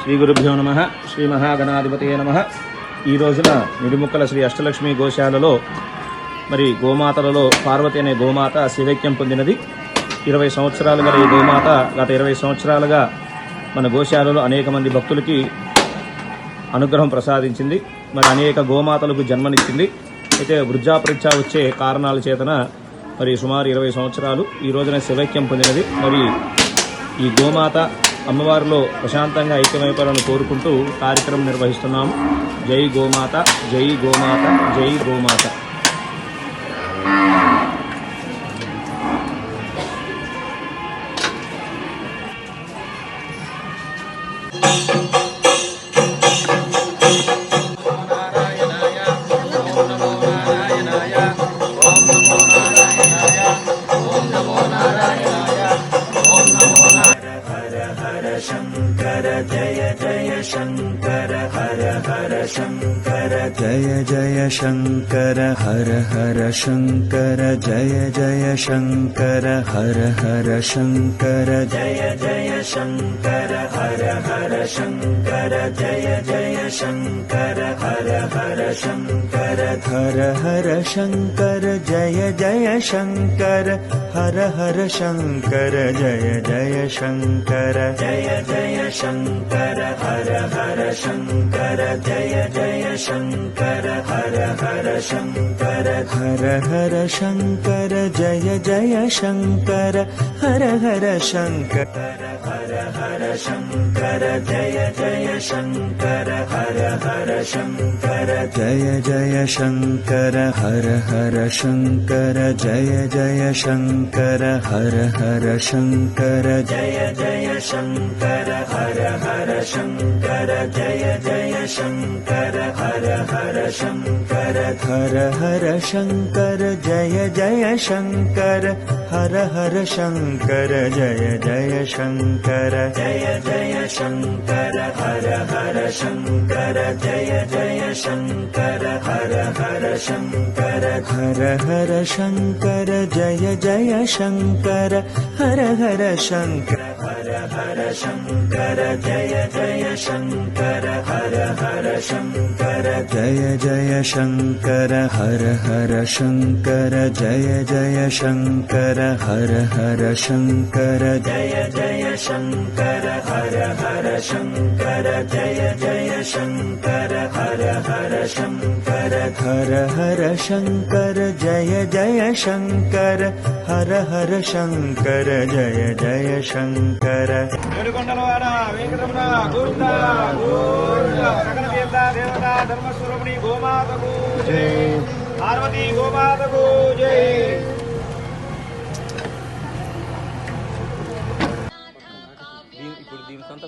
శ్రీ గురుభ్యో నమః. శ్రీ మహాగణాధిపతయే నమః. ఈ రోజున నిడుముక్కల శ్రీ అష్టలక్ష్మి గోశాలలో మరి గోమాతలలో పార్వతి అనే గోమాత శివైక్యం పొందినది. 20 సంవత్సరాలు గల ఈ గోమాత గత 20 సంవత్సరాలుగా మన గోశాలలో అనేక మంది భక్తులకి అనుగ్రహం ప్రసాదించింది. మరి అనేక గోమాతలకు జన్మనిచ్చింది. అయితే వృద్ధాపరీక్ష వచ్చే కారణాల చేతన మరి సుమారు 20 సంవత్సరాలు ఈ రోజున శివైక్యం పొందినది. మరి ఈ గోమాత అమ్మవారిలో ప్రశాంతంగా ఐక్యమైపోవాలని కోరుకుంటూ కార్యక్రమం నిర్వహిస్తున్నాము. జై గోమాత, జై గోమాత, జై గోమాత. शंकर जय जय शंकर हर हर शंकर जय जय शंकर हर हर शंकर जय जय शंकर हर हर शंकर जय जय शंकर हर हर शंकर जय जय शंकर हर हर शंकर हर हर शंकर जय जय शंकर हर हर शंकर जय जय शंकर जय जय शंकर हर हर शंकर जय जय शंकर हर हर शंकर हर हर शंकर जय जय शंकर हर हर शंकर हर हर शंकर जय जय शंकर हर हर शंकर जय जय शंकर हर हर शंकर जय जय शंकर हर हर शंकर जय जय शंकर हर हर शंकर जय जय शंकर हर हर शंकर हर हर शंकर जय जय शंकर हर हर शंकर जय जय शंकर जय जय शंकर हर हर शंकर जय जय शंकर हर हर शंकर हर हर शंकर जय जय शंकर हर हर शंकर हर हर शंकर जय जय शंकर हर हर शंकर जय जय शंकर हर हर शंकर जय जय शंकर हर हर शंकर जय जय शंकर हर हर शंकर जय जय शंकर हर हर शंकर हर हर शंकर जय जय शंकर हर हर शंकर जय जय शंकर धर्मस्वरूपिणी गोमाता को जय, पार्वती गोमाता को जय. ఇప్పుడు దీని సొంత